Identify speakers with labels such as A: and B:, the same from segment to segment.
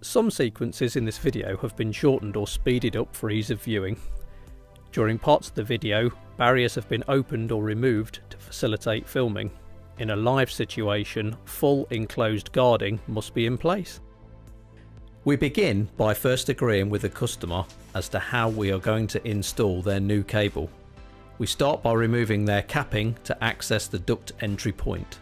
A: Some sequences in this video have been shortened or speeded up for ease of viewing. During parts of the video, barriers have been opened or removed to facilitate filming. In a live situation, full enclosed guarding must be in place. We begin by first agreeing with the customer as to how we are going to install their new cable. We start by removing their capping to access the duct entry point.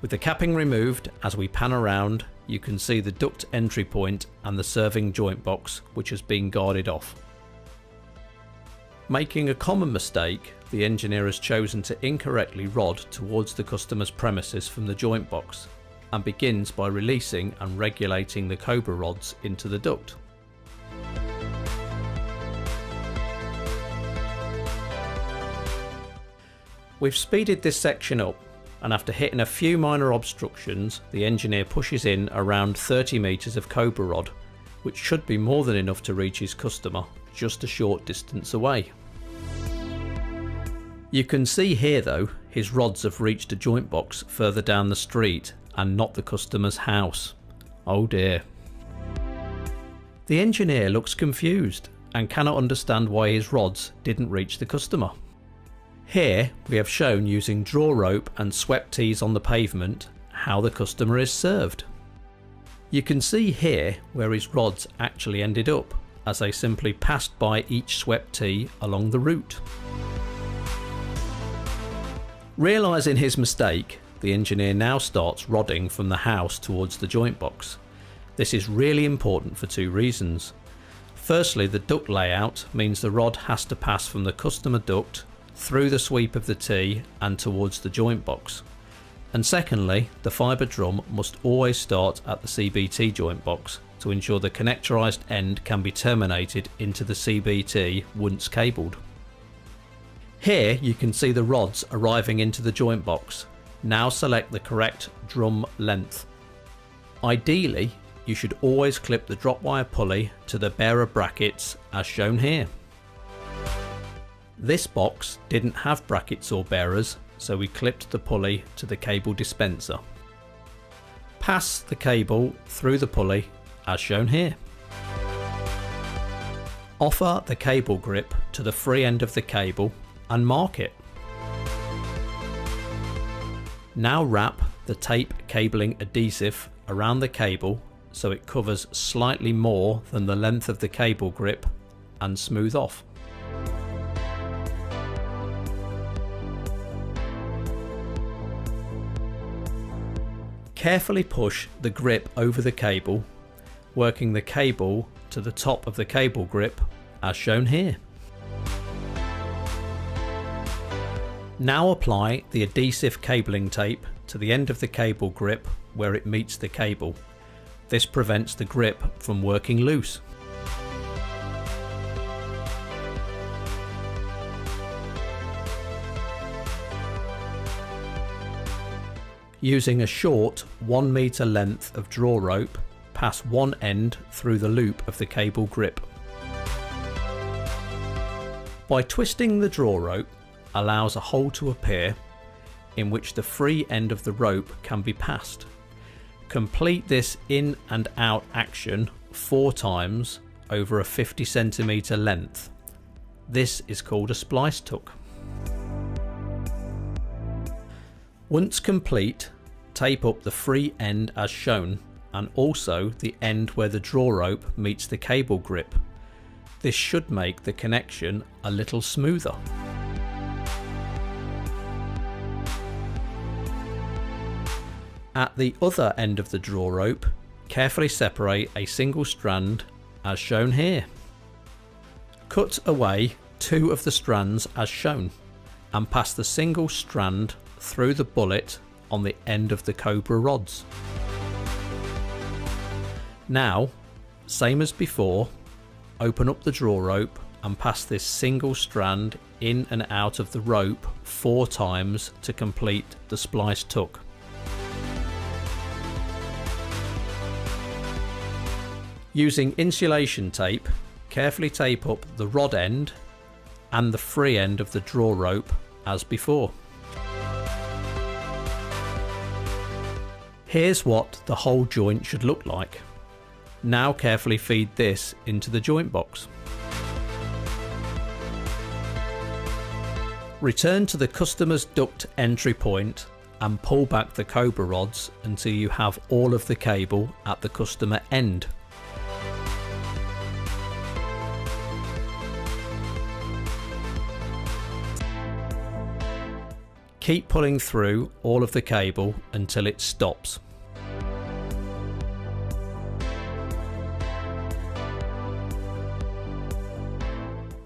A: With the capping removed, as we pan around, you can see the duct entry point and the serving joint box, which has been guarded off. Making a common mistake, the engineer has chosen to incorrectly rod towards the customer's premises from the joint box and begins by releasing and regulating the Cobra rods into the duct. We've speeded this section up, and after hitting a few minor obstructions, the engineer pushes in around 30 metres of Cobra rod, which should be more than enough to reach his customer just a short distance away. You can see here though, his rods have reached a joint box further down the street and not the customer's house. Oh dear. The engineer looks confused and cannot understand why his rods didn't reach the customer. Here we have shown using draw rope and swept tees on the pavement how the customer is served. You can see here where his rods actually ended up, as they simply passed by each swept tee along the route. Realising his mistake, the engineer now starts rodding from the house towards the joint box. This is really important for two reasons. Firstly, the duct layout means the rod has to pass from the customer duct through the sweep of the tee and towards the joint box. And secondly, the fibre drum must always start at the CBT joint box to ensure the connectorised end can be terminated into the CBT once cabled. Here you can see the rods arriving into the joint box. Now select the correct drum length. Ideally, you should always clip the drop wire pulley to the bearer brackets as shown here. This box didn't have brackets or bearers, so we clipped the pulley to the cable dispenser. Pass the cable through the pulley as shown here. Offer the cable grip to the free end of the cable and mark it. Now wrap the tape cabling adhesive around the cable so it covers slightly more than the length of the cable grip and smooth off. Carefully push the grip over the cable, working the cable to the top of the cable grip as shown here. Now apply the adhesive cabling tape to the end of the cable grip where it meets the cable. This prevents the grip from working loose. Using a short 1 metre length of draw rope, pass one end through the loop of the cable grip. By twisting the draw rope allows a hole to appear in which the free end of the rope can be passed. Complete this in and out action 4 times over a 50 cm length. This is called a splice tuck. Once complete, tape up the free end as shown and also the end where the draw rope meets the cable grip. This should make the connection a little smoother. At the other end of the draw rope, carefully separate a single strand as shown here. Cut away 2 of the strands as shown and pass the single strand through the bullet on the end of the Cobra rods. Now, same as before, open up the draw rope and pass this single strand in and out of the rope 4 times to complete the splice tuck. Using insulation tape, carefully tape up the rod end and the free end of the draw rope as before. Here's what the whole joint should look like. Now carefully feed this into the joint box. Return to the customer's duct entry point and pull back the Cobra rods until you have all of the cable at the customer end. Keep pulling through all of the cable until it stops.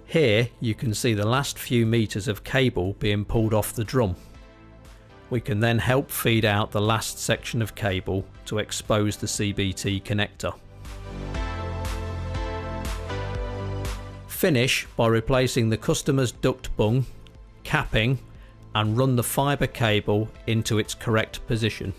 A: Here you can see the last few meters of cable being pulled off the drum. We can then help feed out the last section of cable to expose the CBT connector. Finish by replacing the customer's duct bung, capping, and run the fibre cable into its correct position.